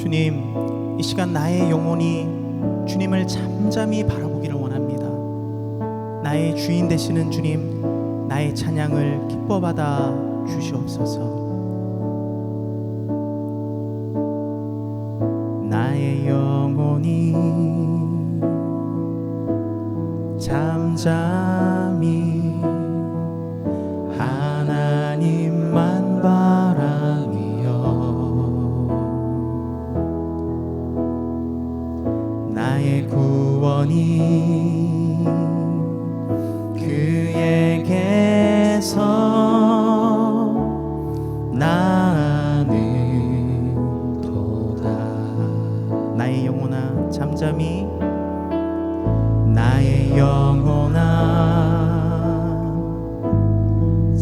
주님, 이 시간 나의 영혼이 주님을 잠잠히 바라보기를 원합니다. 나의 주인 되시는 주님, 나의 찬양을 기뻐 받아 주시옵소서. 나의 영혼이 잠잠히 하나님만 바라며 나의 구원이 그에게서 나는 도다. 나의 영혼아 잠잠히, 나의 영혼아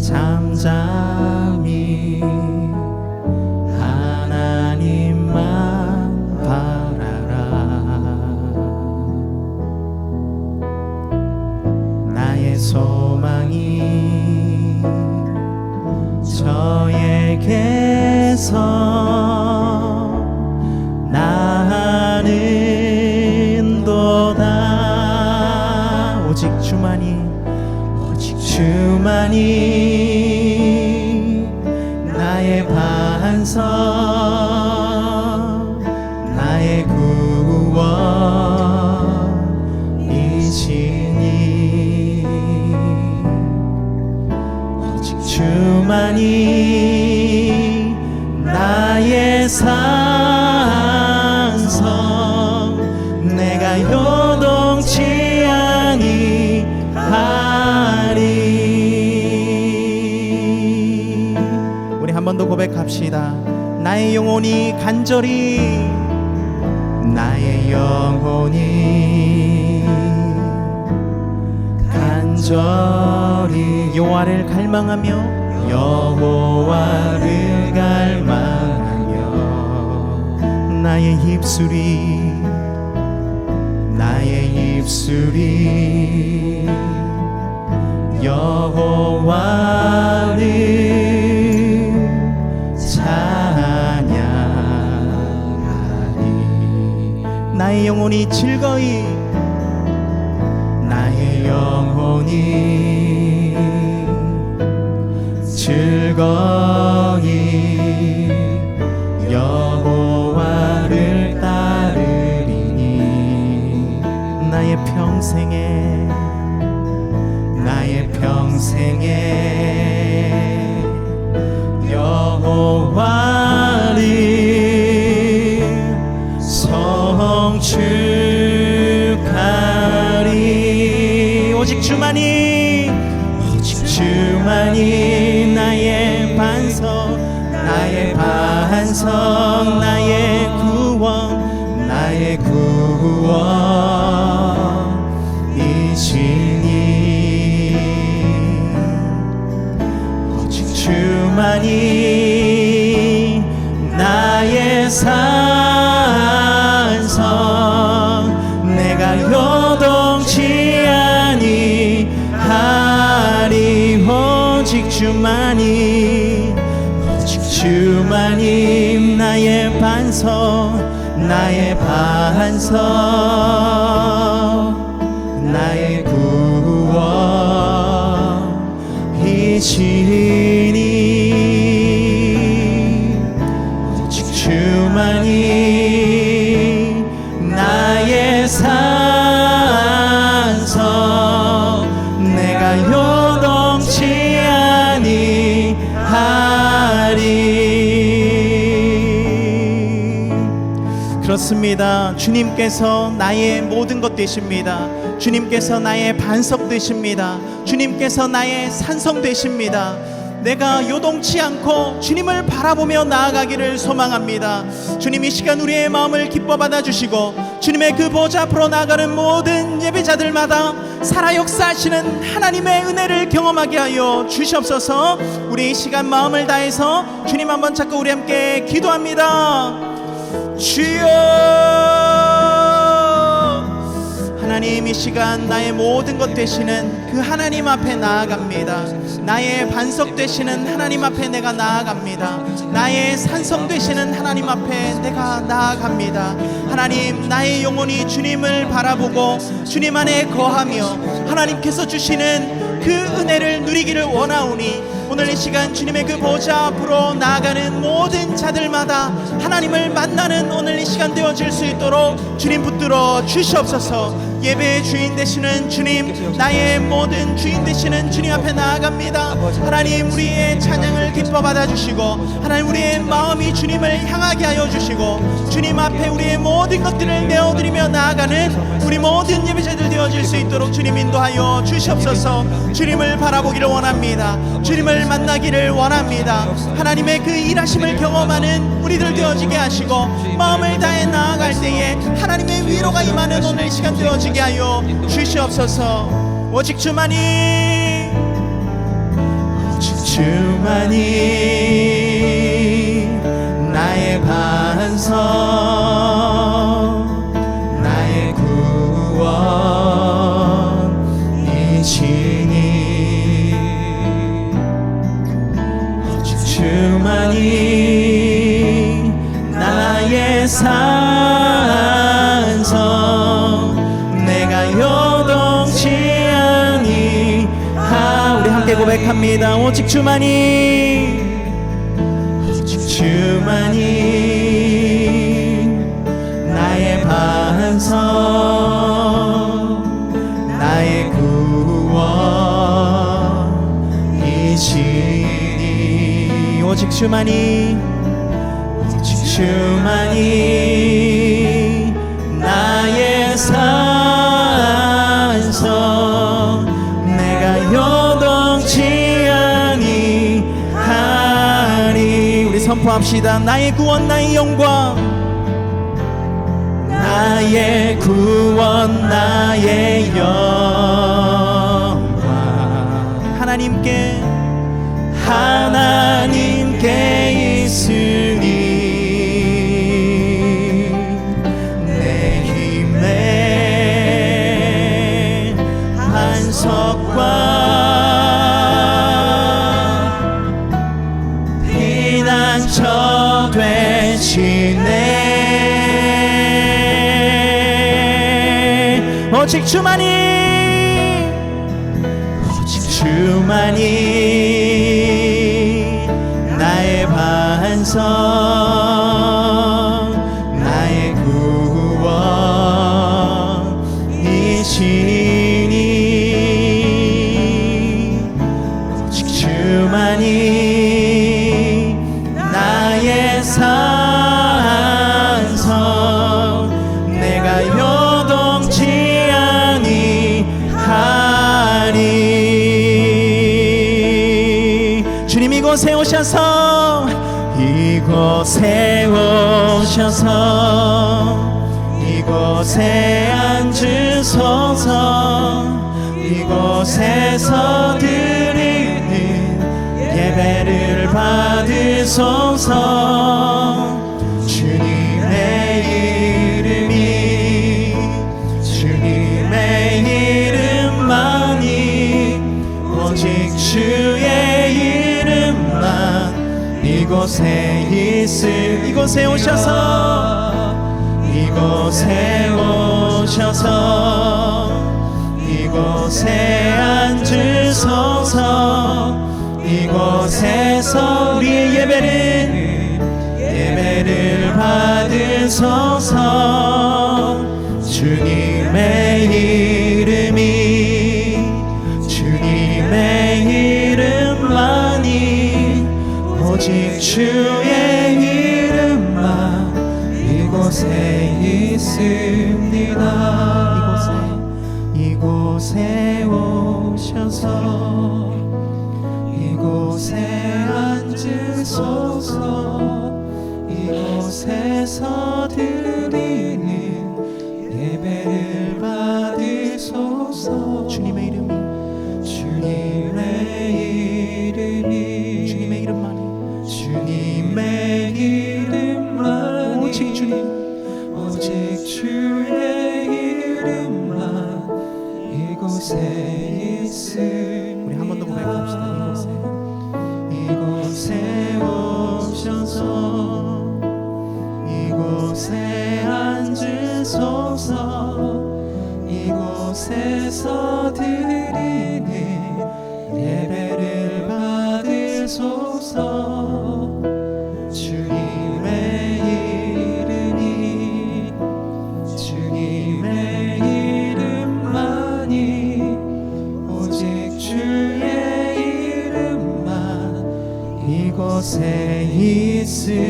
잠잠히 하나님만 바라라. 나의 소망이 저에게서 나는 도다. 오직 주만이 나의 반석, 나의 구원이시니 오직 주만이 나의 산성, 내가 요동치 아니하리. 우리 한 번 더 고백합시다. 나의 영혼이 간절히, 나의 영혼이 간절히 여호와를 갈망하며, 여호와를 갈망하며 나의 입술이 여호와를 찬양하리. 나의 영혼이 즐거이, 나의 영혼이 즐거이 여호와를 따르리니 나의 평생에 여호와를 성축하리. 오직 주만이 나의 반석, 나의 구원이시니 오직 주만이 나의 산성, 내가 요동치 아니하리. 오직 주만이 나의 반석, 나의 구원이시니 오직 주만이 나의 산성, 내가 요동치 아니하리. 그렇습니다. 주님께서 나의 모든 것 되십니다. 주님께서 나의 반석 되십니다. 주님께서 나의 산성 되십니다. 내가 요동치 않고 주님을 바라보며 나아가기를 소망합니다. 주님, 이 시간 우리의 마음을 기뻐 받아주시고 주님의 그 보좌 앞으로 나아가는 모든 예배자들마다 살아 역사하시는 하나님의 은혜를 경험하게 하여 주시옵소서. 우리 이 시간 마음을 다해서 주님 한번 찾고 우리 함께 기도합니다. 주여 하나님, 이 시간 나의 모든 것 되시는 그 하나님 앞에 나아갑니다. 나의 반석 되시는 하나님 앞에 내가 나아갑니다. 나의 산성 되시는 하나님 앞에 내가 나아갑니다. 하나님, 나의 영혼이 주님을 바라보고 주님 안에 거하며 하나님께서 주시는 그 은혜를 누리기를 원하오니 오늘 이 시간 주님의 그 보좌 앞으로 나아가는 모든 자들마다 하나님을 만나는 오늘 이 시간 되어질 수 있도록 주님 붙들어 주시옵소서. 예배의 주인 되시는 주님, 나의 모든 주인 되시는 주님 앞에 나아갑니다. 하나님, 우리의 찬양을 기뻐 받아주시고 하나님, 우리의 마음이 주님을 향하게 하여 주시고 주님 앞에 우리의 모든 것들을 내어드리며 나아가는 우리 모든 예배자들 되어질 수 있도록 주님 인도하여 주시옵소서. 주님을 바라보기를 원합니다. 주님을 만나기를 원합니다. 하나님의 그 일하심을 경험하는 우리들 되어지게 하시고 마음을 다해 나아갈 때에 하나님의 위로가 임하는 오늘 시간 되어지게 하여 주시옵소서. 오직 주만이, 오직 주만이 나의 반석, 나의 구원이시니, 오직 주만이 나의 산성, 내가 요동치 아니하. 우리 함께 고백합니다. 오직 주만이, 오직 주만이 나의 반석, 나의 구원이시니, 오직 주만이, 오직 주만이 나의 산성, 내가 요동치 아니하리. 우리 선포합시다. 나의 구원, 나의 영광, 나의 구원, 나의 영광, 하나님께, 하나님께 있으니 내 힘의 반석과 피난처 되시네. 오직 주만이, 오직 주만이 나의 반석, 나의 구원이시니, 오직 주만이 나의 산성, 내가 요동치 아니하리. 주님, 이곳에 오셔서, 이곳에 오셔서 이곳에 앉으소서. 이곳에서 드리는 예배를 받으소서. 주님의 이름이, 주님의 이름만이, 오직 주의 이름만 이곳에 있음. 이곳에 오셔서, 이곳에 오셔서 이곳에 앉으소서. 이곳에서 우리의 예배를 받으소서. 주님의 이름이, 주님의 이름만이, 오직 주의 이름만 이곳에 있습니다. 이곳에 오셔서 이곳에 앉으소서. 이곳에서 드리는 예배를 받으소서. 주님의 이름이, 주님의 이름이, 주님의 이름만이, 주님의 이름만, 오직 주님, 오직 주의 이름만 오셔서 이곳에 앉으소서. 이곳에서 드리는 예배를 받으소서. 주님의 이름이 주님의 이름만이 오직 주의 이름만 이곳에 있습니다.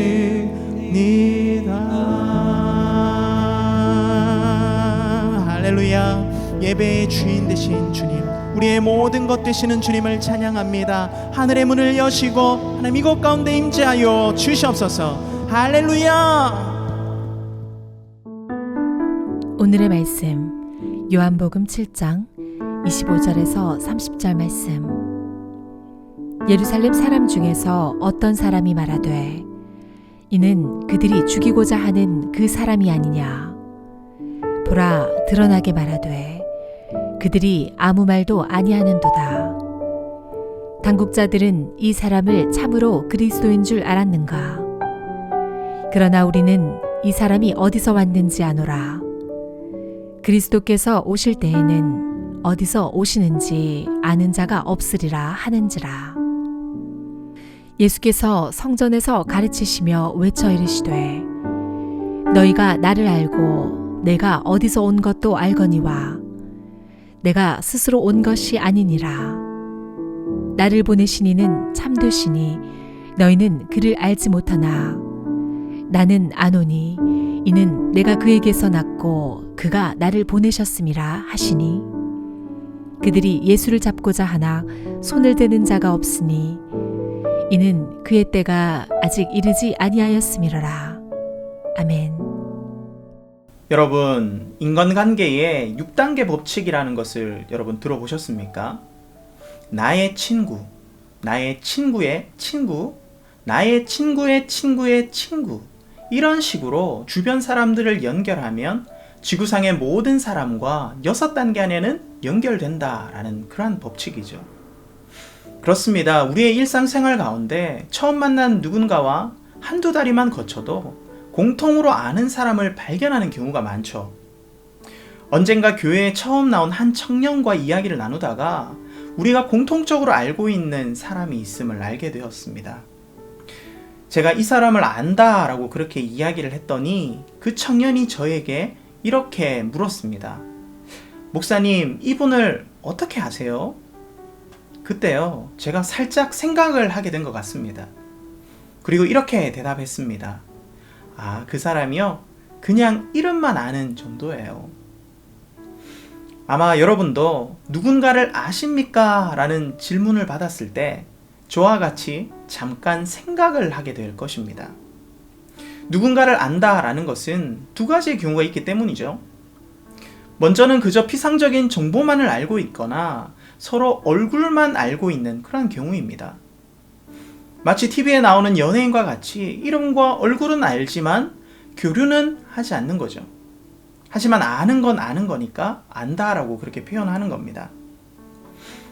할렐루야. 예배의 주인 되신 주님, 우리의 모든 것 되시는 주님을 찬양합니다. 하늘의 문을 여시고 하나님 이곳 가운데 임재하여 주시옵소서. 할렐루야. 오늘의 말씀 요한복음 7장 25절에서 30절 말씀. 예루살렘 사람 중에서 어떤 사람이 말하되 이는 그들이 죽이고자 하는 그 사람이 아니냐. 보라, 드러나게 말하되 그들이 아무 말도 아니하는도다. 당국자들은 이 사람을 참으로 그리스도인 줄 알았는가. 그러나 우리는 이 사람이 어디서 왔는지 아노라. 그리스도께서 오실 때에는 어디서 오시는지 아는 자가 없으리라 하는지라. 예수께서 성전에서 가르치시며 외쳐 이르시되 너희가 나를 알고 내가 어디서 온 것도 알거니와 내가 스스로 온 것이 아니니라. 나를 보내신 이는 참되시니 너희는 그를 알지 못하나 나는 아노니 이는 내가 그에게서 났고 그가 나를 보내셨음이라 하시니. 그들이 예수를 잡고자 하나 손을 대는 자가 없으니 이는 그의 때가 아직 이르지 아니하였음이로라. 아멘. 여러분, 인간관계의 6단계 법칙이라는 것을 여러분 들어보셨습니까? 나의 친구, 나의 친구의 친구, 나의 친구의 친구의 친구, 이런 식으로 주변 사람들을 연결하면 지구상의 모든 사람과 6단계 안에는 연결된다라는 그러한 법칙이죠. 그렇습니다. 우리의 일상생활 가운데 처음 만난 누군가와 한두 다리만 거쳐도 공통으로 아는 사람을 발견하는 경우가 많죠. 언젠가 교회에 처음 나온 한 청년과 이야기를 나누다가 우리가 공통적으로 알고 있는 사람이 있음을 알게 되었습니다. 제가 이 사람을 안다라고 그렇게 이야기를 했더니 그 청년이 저에게 이렇게 물었습니다. 목사님, 이분을 어떻게 아세요? 그때요, 제가 살짝 생각을 하게 된 것 같습니다. 그리고 이렇게 대답했습니다. 아, 그 사람이요? 그냥 이름만 아는 정도예요. 아마 여러분도 누군가를 아십니까? 라는 질문을 받았을 때 저와 같이 잠깐 생각을 하게 될 것입니다. 누군가를 안다라는 것은 두 가지의 경우가 있기 때문이죠. 먼저는 그저 피상적인 정보만을 알고 있거나 서로 얼굴만 알고 있는 그런 경우입니다. 마치 TV에 나오는 연예인과 같이 이름과 얼굴은 알지만 교류는 하지 않는 거죠. 하지만 아는 건 아는 거니까 안다라고 그렇게 표현하는 겁니다.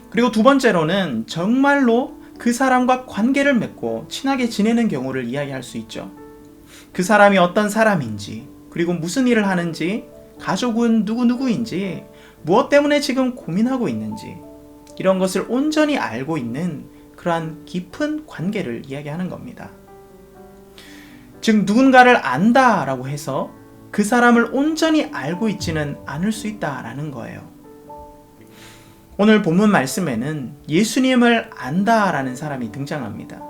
그리고 두 번째로는 정말로 그 사람과 관계를 맺고 친하게 지내는 경우를 이야기할 수 있죠. 그 사람이 어떤 사람인지, 그리고 무슨 일을 하는지, 가족은 누구누구인지, 무엇 때문에 지금 고민하고 있는지, 이런 것을 온전히 알고 있는 그러한 깊은 관계를 이야기하는 겁니다. 즉, 누군가를 안다라고 해서 그 사람을 온전히 알고 있지는 않을 수 있다라는 거예요. 오늘 본문 말씀에는 예수님을 안다라는 사람이 등장합니다.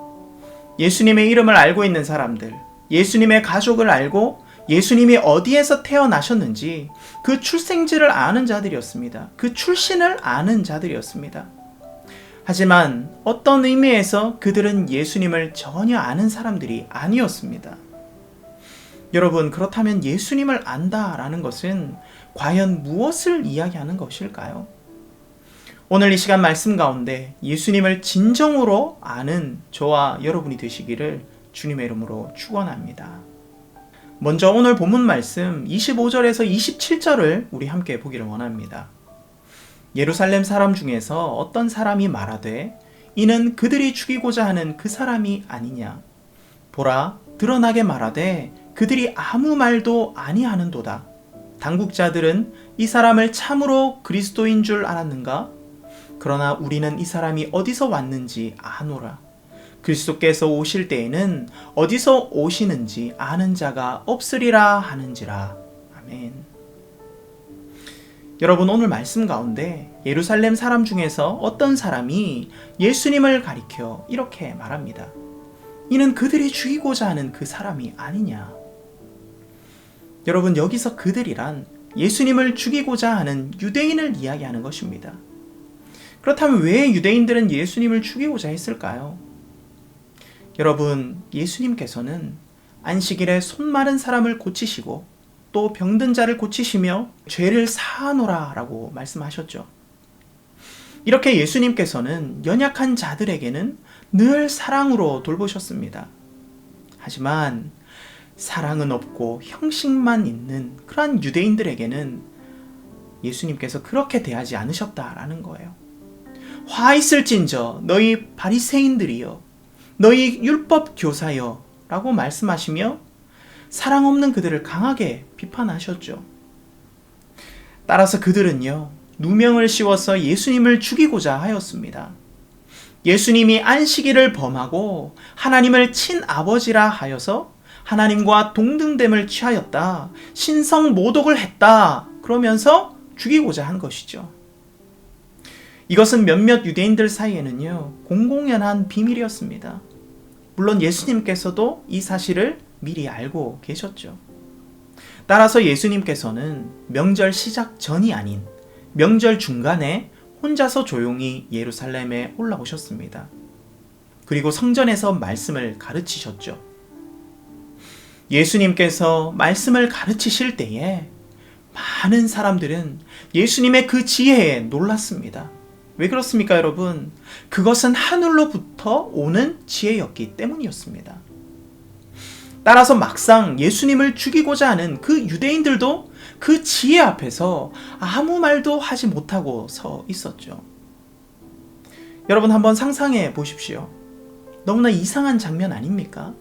예수님의 이름을 알고 있는 사람들, 예수님의 가족을 알고 예수님이 어디에서 태어나셨는지 그 출생지를 아는 자들이었습니다. 그 출신을 아는 자들이었습니다. 하지만 어떤 의미에서 그들은 예수님을 전혀 아는 사람들이 아니었습니다. 여러분, 그렇다면 예수님을 안다라는 것은 과연 무엇을 이야기하는 것일까요? 오늘 이 시간 말씀 가운데 예수님을 진정으로 아는 저와 여러분이 되시기를 주님의 이름으로 축원합니다. 먼저 오늘 본문 말씀 25절에서 27절을 우리 함께 보기를 원합니다. 예루살렘 사람 중에서 어떤 사람이 말하되 이는 그들이 죽이고자 하는 그 사람이 아니냐. 보라, 드러나게 말하되 그들이 아무 말도 아니하는도다. 당국자들은 이 사람을 참으로 그리스도인 줄 알았는가? 그러나 우리는 이 사람이 어디서 왔는지 아노라. 그리스도께서 오실 때에는 어디서 오시는지 아는 자가 없으리라 하는지라. 아멘. 여러분, 오늘 말씀 가운데 예루살렘 사람 중에서 어떤 사람이 예수님을 가리켜 이렇게 말합니다. 이는 그들이 죽이고자 하는 그 사람이 아니냐. 여러분, 여기서 그들이란 예수님을 죽이고자 하는 유대인을 이야기하는 것입니다. 그렇다면 왜 유대인들은 예수님을 죽이고자 했을까요? 여러분, 예수님께서는 안식일에 손 마른 사람을 고치시고 또 병든 자를 고치시며 죄를 사하노라 라고 말씀하셨죠. 이렇게 예수님께서는 연약한 자들에게는 늘 사랑으로 돌보셨습니다. 하지만 사랑은 없고 형식만 있는 그러한 유대인들에게는 예수님께서 그렇게 대하지 않으셨다라는 거예요. 화 있을진저 너희 바리새인들이여, 너희 율법 교사여 라고 말씀하시며 사랑 없는 그들을 강하게 비판하셨죠. 따라서 그들은요, 누명을 씌워서 예수님을 죽이고자 하였습니다. 예수님이 안식일을 범하고 하나님을 친아버지라 하여서 하나님과 동등됨을 취하였다, 신성 모독을 했다, 그러면서 죽이고자 한 것이죠. 이것은 몇몇 유대인들 사이에는요, 공공연한 비밀이었습니다. 물론 예수님께서도 이 사실을 미리 알고 계셨죠. 따라서 예수님께서는 명절 시작 전이 아닌 명절 중간에 혼자서 조용히 예루살렘에 올라오셨습니다. 그리고 성전에서 말씀을 가르치셨죠. 예수님께서 말씀을 가르치실 때에 많은 사람들은 예수님의 그 지혜에 놀랐습니다. 왜 그렇습니까, 여러분? 그것은 하늘로부터 오는 지혜였기 때문이었습니다. 따라서 막상 예수님을 죽이고자 하는 그 유대인들도 그 지혜 앞에서 아무 말도 하지 못하고 서 있었죠. 여러분, 한번 상상해 보십시오. 너무나 이상한 장면 아닙니까?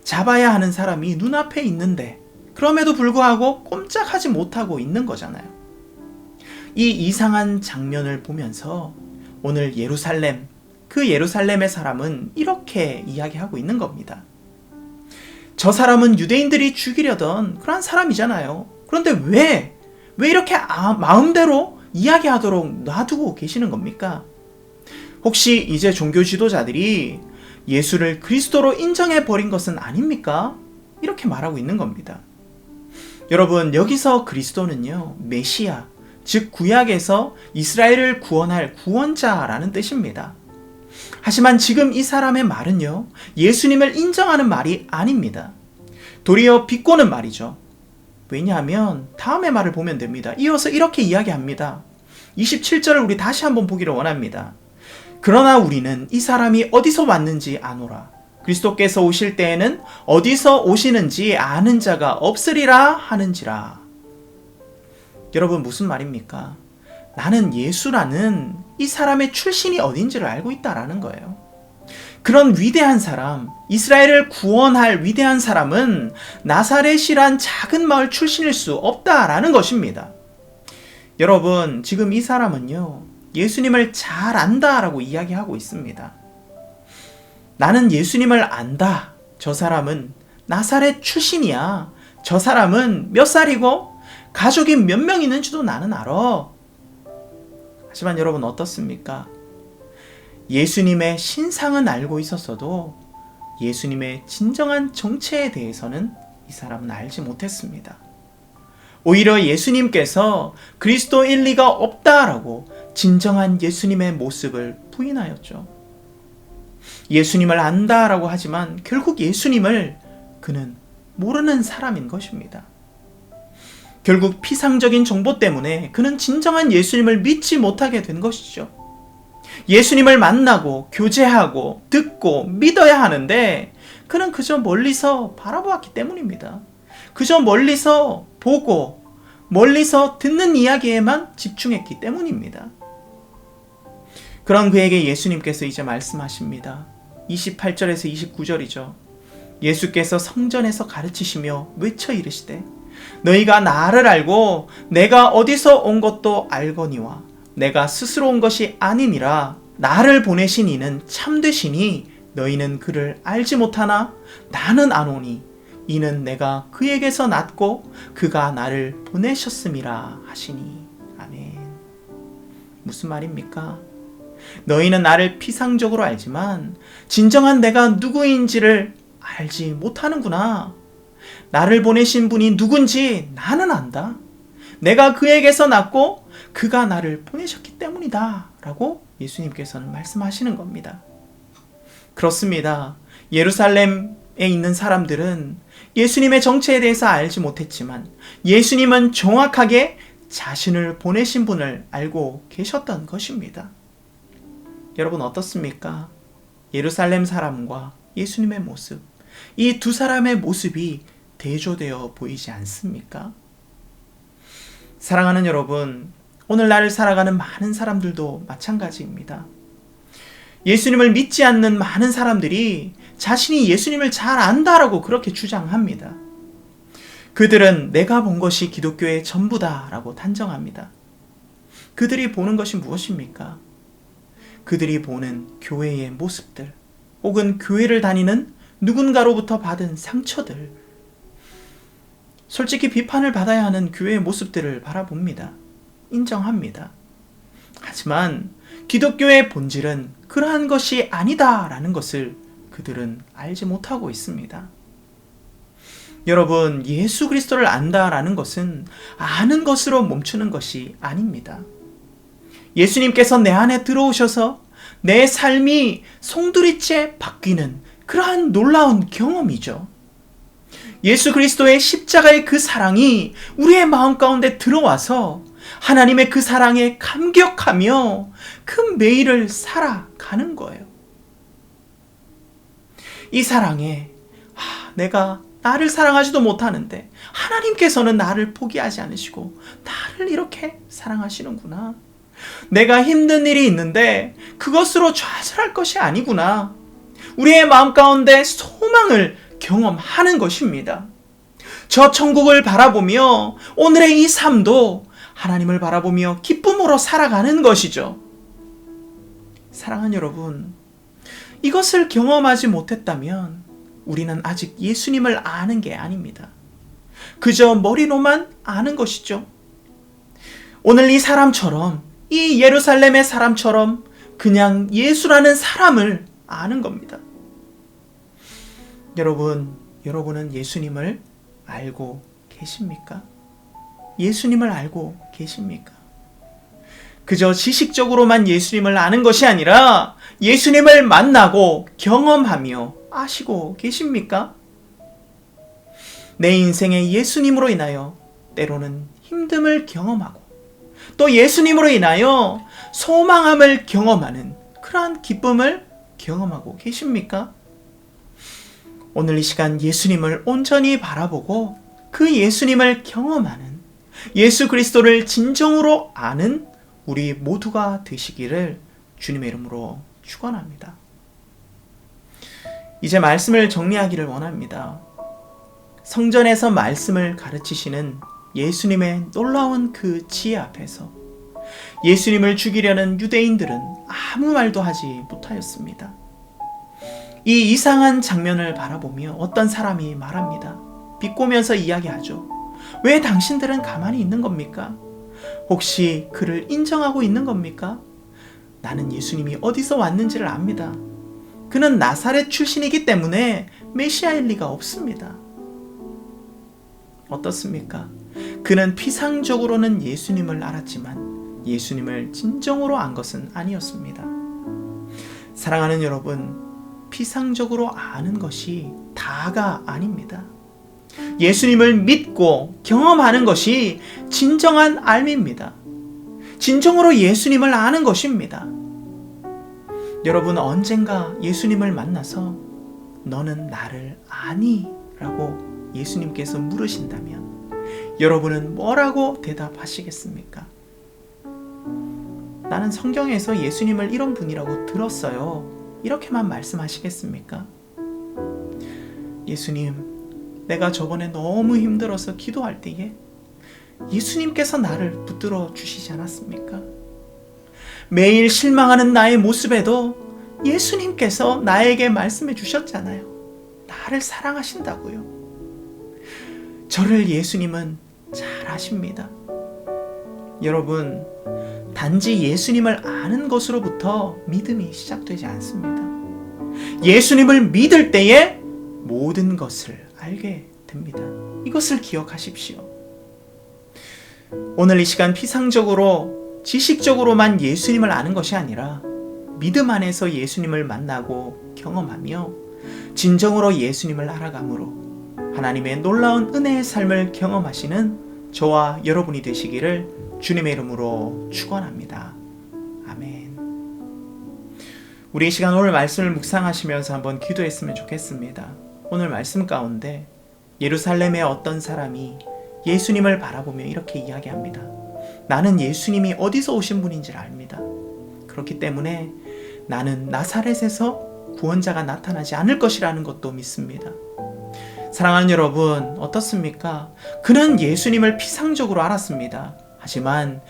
잡아야 하는 사람이 눈앞에 있는데 그럼에도 불구하고 꼼짝하지 못하고 있는 거잖아요. 이 이상한 장면을 보면서 오늘 예루살렘, 그 예루살렘의 사람은 이렇게 이야기하고 있는 겁니다. 저 사람은 유대인들이 죽이려던 그런 사람이잖아요. 그런데 왜 이렇게 마음대로 이야기하도록 놔두고 계시는 겁니까? 혹시 이제 종교 지도자들이 예수를 그리스도로 인정해버린 것은 아닙니까? 이렇게 말하고 있는 겁니다. 여러분, 여기서 그리스도는요, 메시아, 즉 구약에서 이스라엘을 구원할 구원자라는 뜻입니다. 하지만 지금 이 사람의 말은요, 예수님을 인정하는 말이 아닙니다. 도리어 비꼬는 말이죠. 왜냐하면 다음의 말을 보면 됩니다. 이어서 이렇게 이야기합니다. 27절을 우리 다시 한번 보기를 원합니다. 그러나 우리는 이 사람이 어디서 왔는지 아노라. 그리스도께서 오실 때에는 어디서 오시는지 아는 자가 없으리라 하는지라. 여러분, 무슨 말입니까? 나는 예수라는 이 사람의 출신이 어딘지를 알고 있다라는 거예요. 그런 위대한 사람, 이스라엘을 구원할 위대한 사람은 나사렛이란 작은 마을 출신일 수 없다라는 것입니다. 여러분, 지금 이 사람은요, 예수님을 잘 안다라고 이야기하고 있습니다. 나는 예수님을 안다. 저 사람은 나사렛 출신이야. 저 사람은 몇 살이고 가족이 몇 명 있는지도 나는 알아. 하지만 여러분, 어떻습니까? 예수님의 신상은 알고 있었어도 예수님의 진정한 정체에 대해서는 이 사람은 알지 못했습니다. 오히려 예수님께서 그리스도일 리가 없다라고 진정한 예수님의 모습을 부인하였죠. 예수님을 안다라고 하지만 결국 예수님을 그는 모르는 사람인 것입니다. 결국 피상적인 정보 때문에 그는 진정한 예수님을 믿지 못하게 된 것이죠. 예수님을 만나고 교제하고 듣고 믿어야 하는데 그는 그저 멀리서 바라보았기 때문입니다. 그저 멀리서 보고 멀리서 듣는 이야기에만 집중했기 때문입니다. 그런 그에게 예수님께서 이제 말씀하십니다. 28절에서 29절이죠. 예수께서 성전에서 가르치시며 외쳐 이르시되 너희가 나를 알고 내가 어디서 온 것도 알거니와 내가 스스로 온 것이 아니니라. 나를 보내신 이는 참되시니 너희는 그를 알지 못하나 나는 아노니 이는 내가 그에게서 났고 그가 나를 보내셨음이라 하시니. 아멘. 무슨 말입니까? 너희는 나를 피상적으로 알지만 진정한 내가 누구인지를 알지 못하는구나. 나를 보내신 분이 누군지 나는 안다. 내가 그에게서 났고 그가 나를 보내셨기 때문이다 라고 예수님께서는 말씀하시는 겁니다. 그렇습니다. 예루살렘에 있는 사람들은 예수님의 정체에 대해서 알지 못했지만 예수님은 정확하게 자신을 보내신 분을 알고 계셨던 것입니다. 여러분 어떻습니까? 예루살렘 사람과 예수님의 모습, 이 두 사람의 모습이 대조되어 보이지 않습니까? 사랑하는 여러분, 오늘날을 살아가는 많은 사람들도 마찬가지입니다. 예수님을 믿지 않는 많은 사람들이 자신이 예수님을 잘 안다라고 그렇게 주장합니다. 그들은 내가 본 것이 기독교의 전부다라고 단정합니다. 그들이 보는 것이 무엇입니까? 그들이 보는 교회의 모습들, 혹은 교회를 다니는 누군가로부터 받은 상처들, 솔직히 비판을 받아야 하는 교회의 모습들을 바라봅니다. 인정합니다. 하지만 기독교의 본질은 그러한 것이 아니다라는 것을 그들은 알지 못하고 있습니다. 여러분, 예수 그리스도를 안다라는 것은 아는 것으로 멈추는 것이 아닙니다. 예수님께서 내 안에 들어오셔서 내 삶이 송두리째 바뀌는 그러한 놀라운 경험이죠. 예수 그리스도의 십자가의 그 사랑이 우리의 마음 가운데 들어와서 하나님의 그 사랑에 감격하며 그 매일을 살아가는 거예요. 이 사랑에 내가 나를 사랑하지도 못하는데 하나님께서는 나를 포기하지 않으시고 나를 이렇게 사랑하시는구나. 내가 힘든 일이 있는데 그것으로 좌절할 것이 아니구나. 우리의 마음 가운데 소망을 경험하는 것입니다. 저 천국을 바라보며 오늘의 이 삶도 하나님을 바라보며 기쁨으로 살아가는 것이죠. 사랑하는 여러분, 이것을 경험하지 못했다면 우리는 아직 예수님을 아는 게 아닙니다. 그저 머리로만 아는 것이죠. 오늘 이 사람처럼, 이 예루살렘의 사람처럼 그냥 예수라는 사람을 아는 겁니다. 여러분은 예수님을 알고 계십니까? 예수님을 알고 계십니까? 그저 지식적으로만 예수님을 아는 것이 아니라 예수님을 만나고 경험하며 아시고 계십니까? 내 인생의 예수님으로 인하여 때로는 힘듦을 경험하고 또 예수님으로 인하여 소망함을 경험하는 그러한 기쁨을 경험하고 계십니까? 오늘 이 시간 예수님을 온전히 바라보고 그 예수님을 경험하는, 예수 그리스도를 진정으로 아는 우리 모두가 되시기를 주님의 이름으로 축원합니다. 이제 말씀을 정리하기를 원합니다. 성전에서 말씀을 가르치시는 예수님의 놀라운 그 지혜 앞에서 예수님을 죽이려는 유대인들은 아무 말도 하지 못하였습니다. 이 이상한 장면을 바라보며 어떤 사람이 말합니다. 비꼬면서 이야기하죠. 왜 당신들은 가만히 있는 겁니까? 혹시 그를 인정하고 있는 겁니까? 나는 예수님이 어디서 왔는지를 압니다. 그는 나사렛 출신이기 때문에 메시아일 리가 없습니다. 어떻습니까? 그는 피상적으로는 예수님을 알았지만 예수님을 진정으로 안 것은 아니었습니다. 사랑하는 여러분, 피상적으로 아는 것이 다가 아닙니다. 예수님을 믿고 경험하는 것이 진정한 알미입니다. 진정으로 예수님을 아는 것입니다. 여러분, 언젠가 예수님을 만나서 너는 나를 아니? 라고 예수님께서 물으신다면 여러분은 뭐라고 대답하시겠습니까? 나는 성경에서 예수님을 이런 분이라고 들었어요. 이렇게만 말씀하시겠습니까? 예수님, 내가 저번에 너무 힘들어서 기도할 때에 예수님께서 나를 붙들어 주시지 않았습니까? 매일 실망하는 나의 모습에도 예수님께서 나에게 말씀해 주셨잖아요. 나를 사랑하신다고요. 저를 예수님은 잘 아십니다. 여러분, 단지 예수님을 아는 것으로부터 믿음이 시작되지 않습니다. 예수님을 믿을 때에 모든 것을 알게 됩니다. 이것을 기억하십시오. 오늘 이 시간 피상적으로, 지식적으로만 예수님을 아는 것이 아니라 믿음 안에서 예수님을 만나고 경험하며 진정으로 예수님을 알아감으로 하나님의 놀라운 은혜의 삶을 경험하시는 저와 여러분이 되시기를 주님의 이름으로 축원합니다. 아멘. 우리 이 시간 오늘 말씀을 묵상하시면서 한번 기도했으면 좋겠습니다. 오늘 말씀 가운데 예루살렘의 어떤 사람이 예수님을 바라보며 이렇게 이야기합니다. 나는 예수님이 어디서 오신 분인지를 압니다. 그렇기 때문에 나는 나사렛에서 구원자가 나타나지 않을 것이라는 것도 믿습니다. 사랑하는 여러분, 어떻습니까? 그는 예수님을 피상적으로 알았습니다. 하지만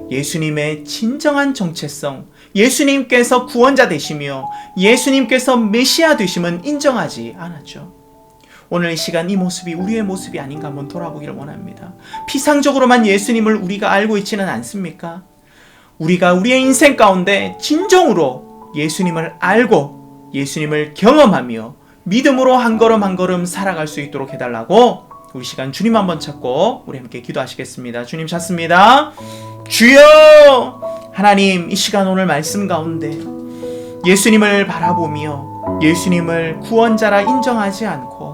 예수님의 진정한 정체성, 예수님께서 구원자 되시며 예수님께서 메시아 되심은 인정하지 않았죠. 오늘 이 시간 이 모습이 우리의 모습이 아닌가 한번 돌아보기를 원합니다. 피상적으로만 예수님을 우리가 알고 있지는 않습니까? 우리가 우리의 인생 가운데 진정으로 예수님을 알고 예수님을 경험하며 믿음으로 한 걸음 한 걸음 살아갈 수 있도록 해달라고 우리 시간 주님 한번 찾고 우리 함께 기도하시겠습니다. 주님 찾습니다. 주여! 하나님, 이 시간 오늘 말씀 가운데 예수님을 바라보며 예수님을 구원자라 인정하지 않고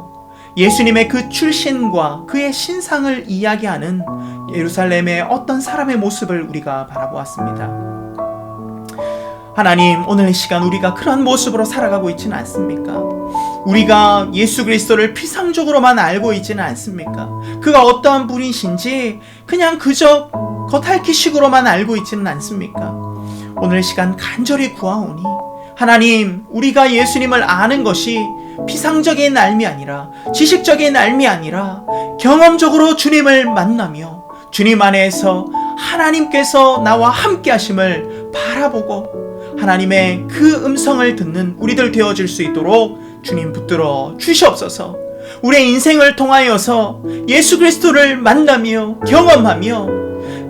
예수님의 그 출신과 그의 신상을 이야기하는 예루살렘의 어떤 사람의 모습을 우리가 바라보았습니다. 하나님, 오늘 이 시간 우리가 그런 모습으로 살아가고 있지는 않습니까? 우리가 예수 그리스도를 피상적으로만 알고 있지는 않습니까? 그가 어떠한 분이신지 그냥 그저 겉핥기식으로만 알고 있지는 않습니까? 오늘 이 시간 간절히 구하오니 하나님, 우리가 예수님을 아는 것이 피상적인 삶이 아니라 지식적인 삶이 아니라 경험적으로 주님을 만나며 주님 안에서 하나님께서 나와 함께 하심을 바라보고 하나님의 그 음성을 듣는 우리들 되어질 수 있도록 주님 붙들어 주시옵소서. 우리의 인생을 통하여서 예수 그리스도를 만나며 경험하며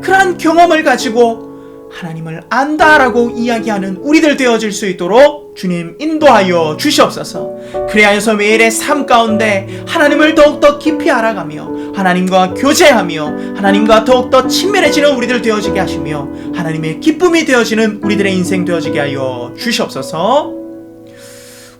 그러한 경험을 가지고 하나님을 안다라고 이야기하는 우리들 되어질 수 있도록 주님 인도하여 주시옵소서. 그리하여서 매일의 삶 가운데 하나님을 더욱더 깊이 알아가며 하나님과 교제하며 하나님과 더욱더 친밀해지는 우리들 되어지게 하시며 하나님의 기쁨이 되어지는 우리들의 인생 되어지게 하여 주시옵소서.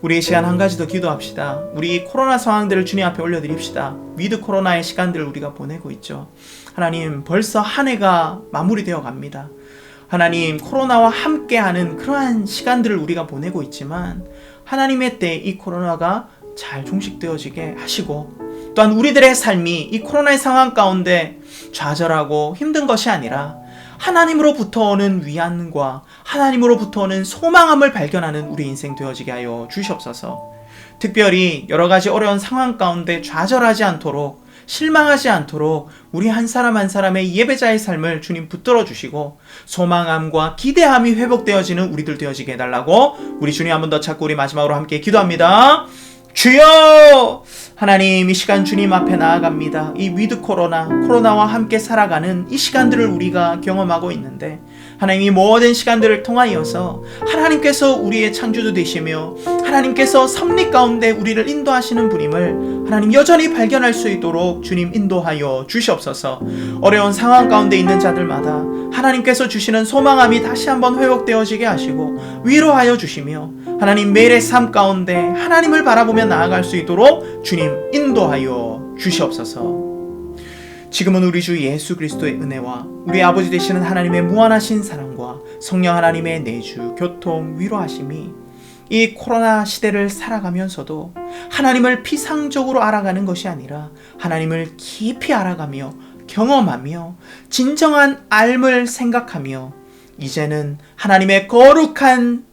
우리 이 시간 한 가지 더 기도합시다. 우리 코로나 상황들을 주님 앞에 올려드립시다. 위드 코로나의 시간들을 우리가 보내고 있죠. 하나님, 벌써 한 해가 마무리되어 갑니다. 하나님, 코로나와 함께하는 그러한 시간들을 우리가 보내고 있지만 하나님의 때 이 코로나가 잘 종식되어지게 하시고 또한 우리들의 삶이 이 코로나의 상황 가운데 좌절하고 힘든 것이 아니라 하나님으로부터 오는 위안과 하나님으로부터 오는 소망함을 발견하는 우리 인생 되어지게 하여 주시옵소서. 특별히 여러 가지 어려운 상황 가운데 좌절하지 않도록 실망하지 않도록 우리 한 사람 한 사람의 예배자의 삶을 주님 붙들어 주시고 소망함과 기대함이 회복되어지는 우리들 되어지게 해달라고 우리 주님 한 번 더 찾고 우리 마지막으로 함께 기도합니다. 주여! 하나님, 이 시간 주님 앞에 나아갑니다. 이 위드 코로나와 함께 살아가는 이 시간들을 우리가 경험하고 있는데 하나님, 이 모든 시간들을 통하여서 하나님께서 우리의 창조주 되시며 하나님께서 섭리 가운데 우리를 인도하시는 분임을 하나님 여전히 발견할 수 있도록 주님 인도하여 주시옵소서. 어려운 상황 가운데 있는 자들마다 하나님께서 주시는 소망함이 다시 한번 회복되어지게 하시고 위로하여 주시며 하나님 매일의 삶 가운데 하나님을 바라보며 나아갈 수 있도록 주님 인도하여 주시옵소서. 지금은 우리 주 예수 그리스도의 은혜와 우리 아버지 되시는 하나님의 무한하신 사랑과 성령 하나님의 내주, 교통, 위로하심이 이 코로나 시대를 살아가면서도 하나님을 피상적으로 알아가는 것이 아니라 하나님을 깊이 알아가며 경험하며 진정한 삶을 생각하며 이제는 하나님의 거룩한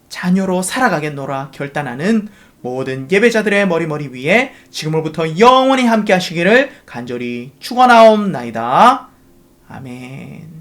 자녀로 살아가겠노라 결단하는 모든 예배자들의 머리 위에 지금으로부터 영원히 함께 하시기를 간절히 축원하옵나이다. 아멘.